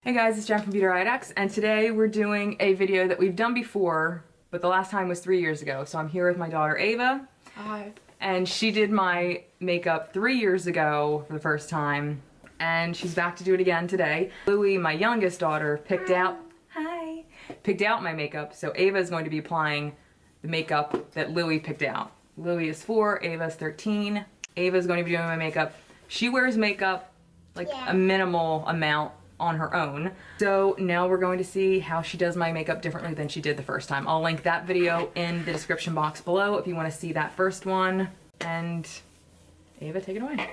Hey guys, it's Jen from beautyriotx, and today we're doing a video that we've done before, but the last time was 3 years ago. So I'm here with my daughter Ava. Hi. And she did my makeup 3 years ago for the first time, and she's back to do it again today. Louie, my youngest daughter, picked out my makeup, so Ava is going to be applying the makeup that Louie picked out. Louie is 4, Ava's 13. Ava is going to be doing my makeup. She wears makeup like a minimal amount on her own. So now we're going to see how she does my makeup differently than she did the first time. I'll link that video in the description box below if you want to see that first one. And Ava, take it away.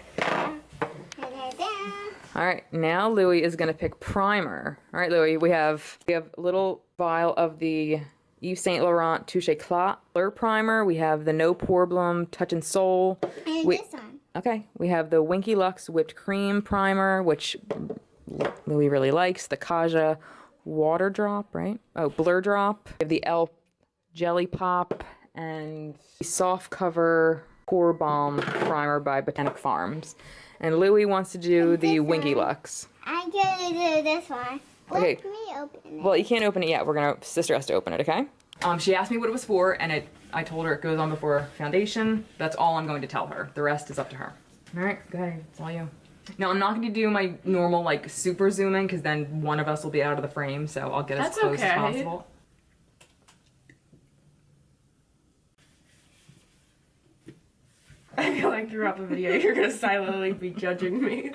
All right, now Louie is gonna pick primer. All right, Louie, we have a little vial of the Yves Saint Laurent Touche Éclat Blur Primer. We have the No Problem Touch and Soul. And this one. Okay, we have the Winky Luxe Whipped Cream Primer, which Louie really likes. The Kaja Water Drop, right? Oh, Blur Drop. We have the e.l.f. Jelly Pop and the Soft Cover Pore Balm Primer by Botanic Farms. And Louie wants to do the Winky Luxe. I'm gonna do this one. Okay. Let me open it. Well, you can't open it yet. Sister has to open it, okay? She asked me what it was for, and I told her it goes on before foundation. That's all I'm going to tell her. The rest is up to her. All right, go ahead. It's all you. Now, I'm not going to do my normal, like, super zoom in, because then one of us will be out of the frame, so I'll get as close as possible. I feel like throughout the video you're gonna silently be judging me.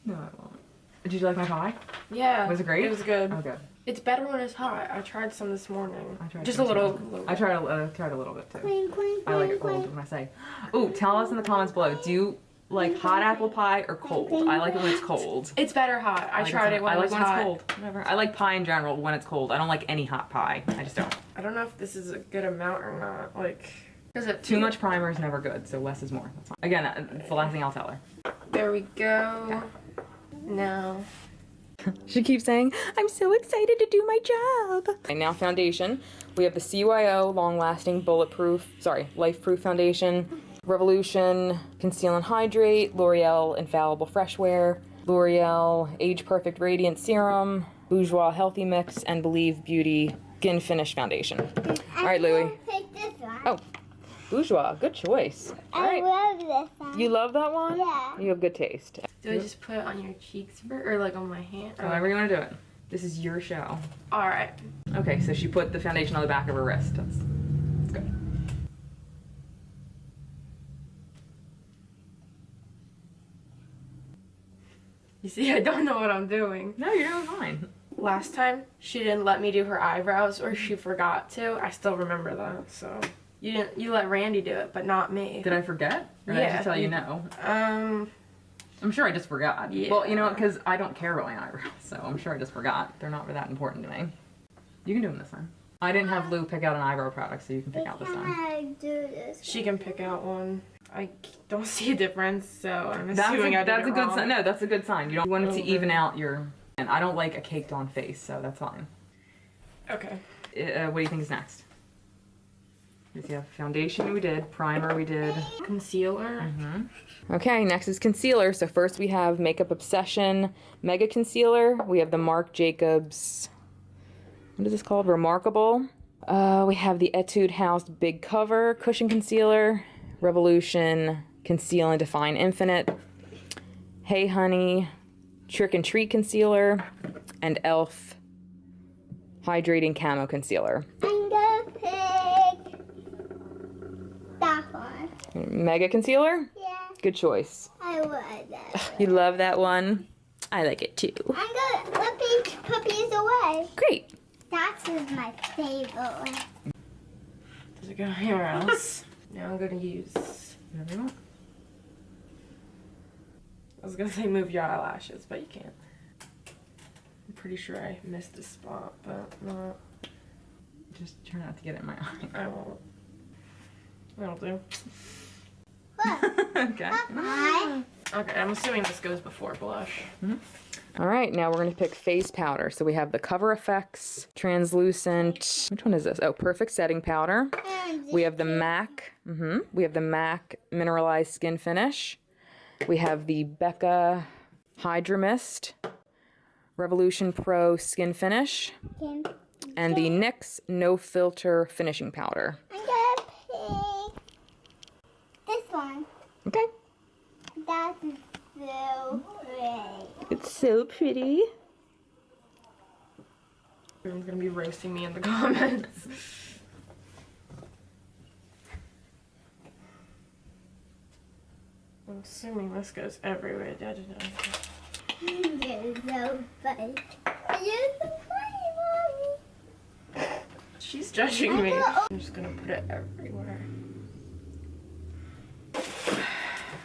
No, I won't. Did you like my pie? Yeah. Was it great? It was good. Oh, good. It's better when it's hot. I tried some this morning. I tried just some a little. too. I tried a little bit, too. Cling, cling, I like it cling, cold when I say. Ooh, tell us in the comments below, do you like hot apple pie or cold? I like it when it's cold. It's better hot. I tried it when it was hot. I like when it's cold. Whatever. I like pie in general when it's cold. I don't like any hot pie. I just don't. I don't know if this is a good amount or not. Like, is it Too much primer is never good, so less is more. That's fine. Again, it's the last thing I'll tell her. There we go. No. She keeps saying, I'm so excited to do my job. And now foundation. We have the CYO Long Lasting Bulletproof, Life Proof Foundation, Revolution Conceal and Hydrate, L'Oreal Infallible Fresh Wear, L'Oreal Age Perfect Radiant Serum, Bourjois Healthy Mix, and Believe Beauty Skin Finish Foundation. All right, Louie. Pick this one. Oh, Bourjois, good choice. All I right. love this one. You love that one? Yeah. You have good taste. Do I just put it on your cheeks or like on my hand? However you want to do it. This is your show. All right. Okay, so she put the foundation on the back of her wrist. That's good. You see, I don't know what I'm doing. No, you're doing fine. Last time she didn't let me do her eyebrows, or she forgot to. I still remember that. So you let Randy do it, but not me. Did I forget? Or did I just tell you no? I'm sure I just forgot. Yeah. Well, you know, because I don't care about my eyebrows, so I'm sure I just forgot. They're not that important to me. You can do them this time. I didn't have Lou pick out an eyebrow product, so you can pick out this time. I do this. She can pick out one. I don't see a difference, so I'm assuming That's a good wrong. sign. No, that's a good sign. You don't want it to even out your. And I don't like a caked on face, so that's fine. Okay. What do you think is next? Let's see, foundation we did, primer we did. Concealer. Okay, next is concealer. So first we have Makeup Obsession Mega Concealer. We have the Marc Jacobs, what is this called? Remarkable. We have the Etude House Big Cover Cushion Concealer. Revolution Conceal and Define Infinite. Hey Honey Trick and Treat Concealer. And e.l.f. Hydrating Camo Concealer. I'm gonna pick that one. Mega Concealer? Yeah, Good choice. I want that. You love that one? I like it too. I'm gonna let me put these away. Great. That is my favorite one. Does it go anywhere else? Now I'm gonna use. Whatever you want. I was gonna say move your eyelashes, but you can't. I'm pretty sure I missed a spot, but not. Just try not to get it in my eye. I won't. That'll do. Look. Okay. Hi. Okay, I'm assuming this goes before blush. All right, now we're going to pick face powder. So we have the Cover FX Translucent. Which one is this? Oh, Perfect Setting Powder. We have the MAC. We have the MAC Mineralized Skin Finish. We have the Becca Hydra Mist. Revolution Pro Skin Finish, Can, and the NYX No Filter Finishing Powder. I'm gonna pick this one. Okay. That's so pretty. It's so pretty. Everyone's gonna be roasting me in the comments. I'm assuming this goes everywhere. You're so funny. You're so funny, Mommy. She's judging me. I'm just gonna put it everywhere.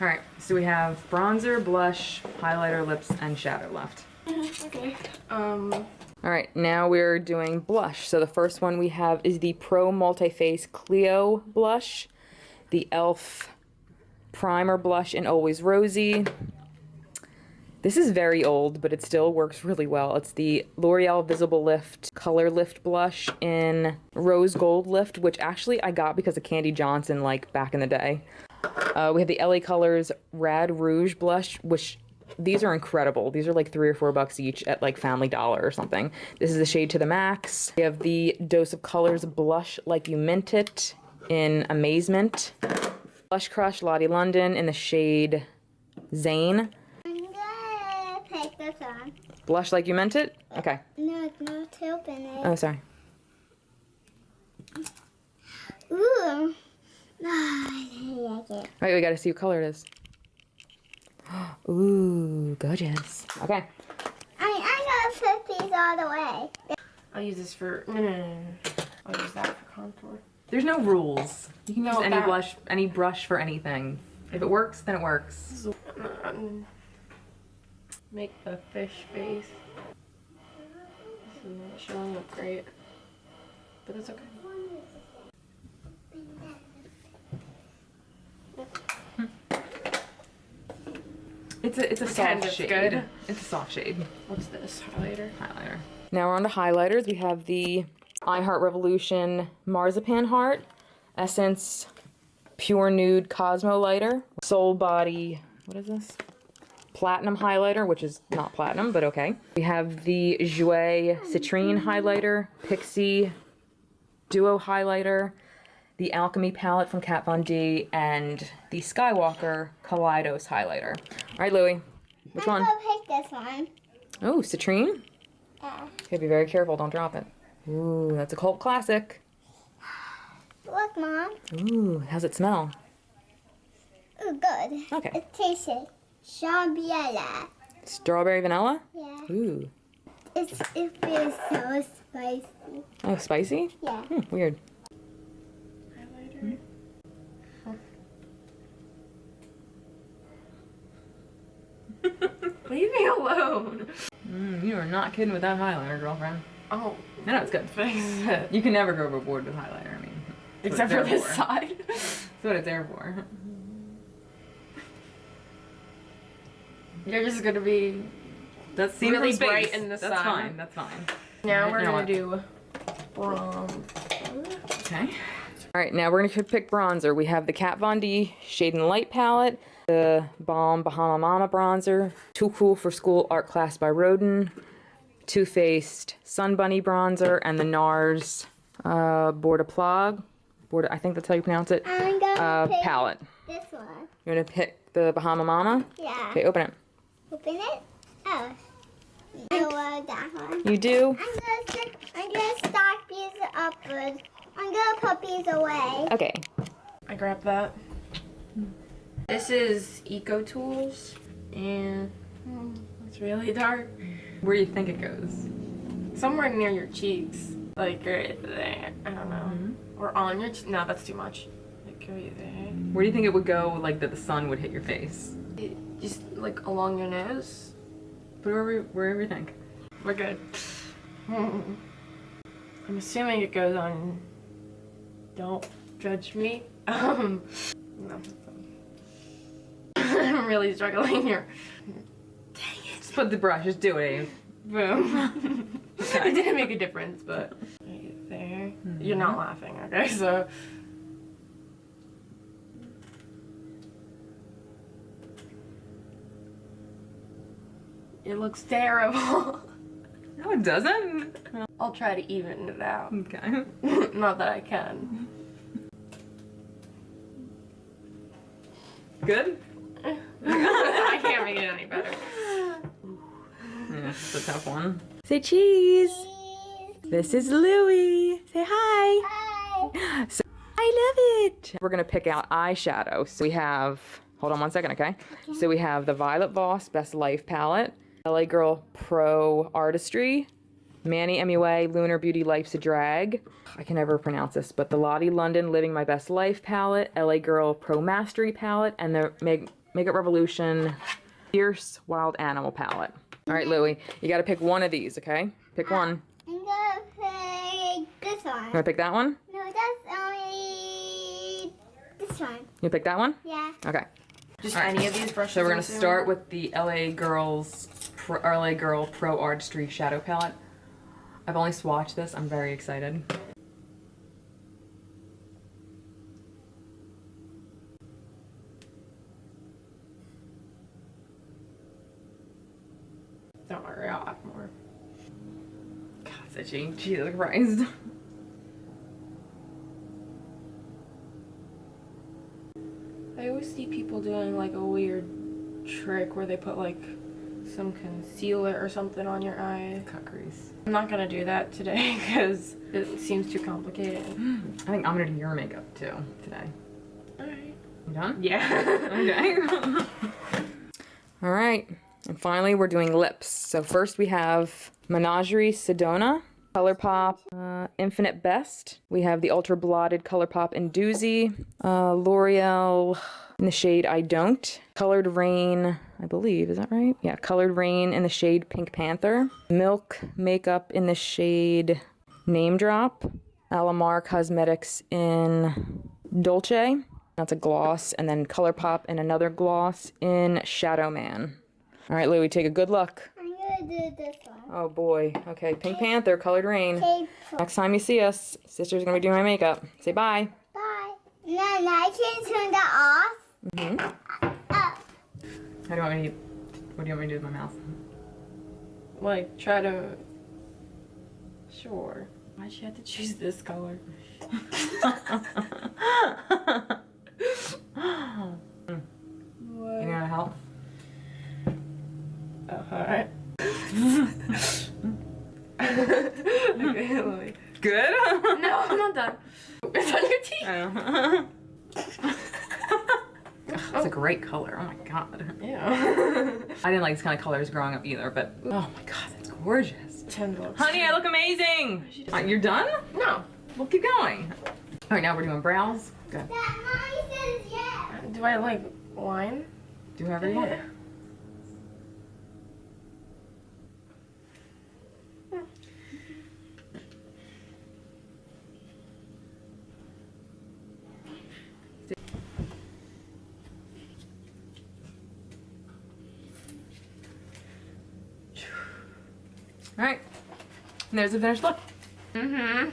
Alright, so we have bronzer, blush, highlighter, lips, and shadow left. Okay. Alright, now we're doing blush. So the first one we have is the Pro Multi-Face Clio blush, the e.l.f. Primer Blush in Always Rosy. This is very old, but it still works really well. It's the L'Oreal Visible Lift Color Lift Blush in Rose Gold Lift, which actually I got because of Candy Johnson, like, back in the day. We have the LA Colors Rad Rouge Blush, which these are incredible. These are like $3 or $4 each at like Family Dollar or something. This is the shade To The Max. We have the Dose of Colors Blush Like You Meant It in AMAZEMINT. Blush Crush Lottie London in the shade Zane. I'm gonna pick this one. Blush Like You Meant It? Okay. No, it's not Taupe in it. Oh, sorry. Ooh. I like it. Alright, we gotta see what color it is. Ooh, gorgeous. Okay. I'm gonna put these all the way. I'll use this for no. I'll use that for contour. There's no rules. You can use No, any that- blush, any brush for anything. If it works, then it works. Make the fish face. This is not showing up great, but it's okay. It's a Pretend soft it's shade. good. It's a soft shade. What's this highlighter? Highlighter. Now we're on to highlighters. We have the I Heart Revolution Marzipan Heart, Essence Pure Nude Cosmo Lighter, Soul Body, what is this? Platinum Highlighter, which is not platinum, but okay. We have the Jouer Citrine Highlighter, Pixie Duo Highlighter, the Alchemy Palette from Kat Von D, and the Skywalker Kaleidos Highlighter. All right, Louie, which one? I'm gonna pick this one. Oh, Citrine? Yeah. You gotta be very careful, don't drop it. Ooh, that's a cult classic. Look, Mom. Ooh, how's it smell? Ooh, good. Okay. It tastes Chambiella. Strawberry vanilla? Yeah. Ooh. It feels so spicy. Oh, spicy? Yeah. Weird. Highlighter. Leave me alone. You are not kidding with that highlighter, girlfriend. Oh, I know it's good. fix it. You can never go overboard with highlighter, I mean. that's what Except for it's this there side. That's what it's there for. You're just gonna be That's seen really from space. bright in the That's sun. fine, that's fine. Now we're You know gonna what? do bronze. Okay. All right, now we're gonna pick bronzer. We have the Kat Von D Shade and Light palette, the BALM Bahama Mama bronzer, Too Cool for School Art Class by Rodin, Too Faced Sun Bunny bronzer, and the NARS Bordeaux, I think that's how you pronounce it, I'm gonna pick palette. this one. You're gonna pick the Bahama Mama? Yeah. Okay, open it. Open it. Oh. I love that one. You do? I'm gonna stack these upwards. I'm gonna put these away. Okay. I grabbed that. This is Eco Tools, and it's really dark. Where do you think it goes? Somewhere near your cheeks, like right there. I don't know, or on your. No, that's too much. Like right there. Where do you think it would go, like that the sun would hit your face? Just like along your nose. Put it wherever you think. We're good. I'm assuming it goes on. Don't judge me. No. I'm really struggling here. Dang it. Just put the brush, just do it, Ave. Boom. It didn't make a difference, but right there. You're not laughing, okay? So. It looks terrible. No, it doesn't. I'll try to even it out. Okay. Not that I can. Good? I can't make it any better. Yeah, it's a tough one. Say cheese. This is Louie. Say hi. Hi. So, I love it. We're gonna pick out eyeshadow. So we have, hold on one second, okay? So we have the Violet Voss Best Life palette, LA Girl Pro Artistry, Manny MUA Lunar Beauty Life's a Drag. I can never pronounce this, but the Lottie London Living My Best Life palette, LA Girl Pro Mastery palette, and the Makeup Revolution Fierce Wild Animal palette. All right, Louie, you gotta pick one of these, okay? Pick one. I'm gonna pick this one. You wanna pick that one? No, that's only this one. You pick that one? Yeah. Okay. Just any of these brushes. So we're gonna I'm assuming? start with the LA Girl Pro Artistry Shadow Palette. I've only swatched this. I'm very excited. Don't worry, I'll add more. God, it's itchy. Jesus Christ. I always see people doing like a weird trick where they put like some concealer or something on your eye. Cut crease. I'm not gonna do that today because it seems too complicated. I think I'm gonna do your makeup too today. Alright. You done? Yeah. Okay. All right. And finally, we're doing lips. So first we have Menagerie Sedona, ColourPop Infinite Best. We have the Ultra Blotted ColourPop in Doozy, L'Oreal in the shade I Don't, Colored Raine, I believe, is that right? Yeah, Colored Raine in the shade Pink Panther, Milk Makeup in the shade Name Drop, Alamar Cosmetics in Dolce, that's a gloss, and then ColourPop in another gloss in Shadow Man. All right, Louie, take a good look. I'm gonna do this one. Oh boy. Okay, Pink Panther, Colored Rain. Okay. Next time you see us, sister's gonna be doing my makeup. Say bye. Bye. No, I can turn that off. Mm-hmm. Up. How do you want me to, what do you want me to do with my mouth? Like try to. Sure. Why'd you have to choose this color? You know how to help? Oh, alright. Okay, Lily. Good? No, I'm not done. It's on your teeth. That's a great color. Oh my god. Yeah. I didn't like this kind of colors growing up either, but oh my god, that's gorgeous. 10 bucks. Honey, I look amazing. You're done? No. We'll keep going. All right, now we're doing brows. Good. That mommy says yes. Do I like line? Do whatever you want. All right, and there's the finished look. Mm-hmm.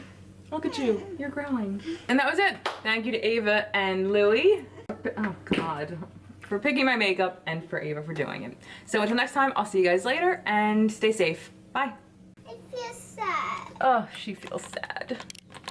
Look at you, you're growing. And that was it. Thank you to Ava and Louie. Oh God, for picking my makeup and for Ava for doing it. So until next time, I'll see you guys later and stay safe. Bye. It feels sad. Oh, she feels sad.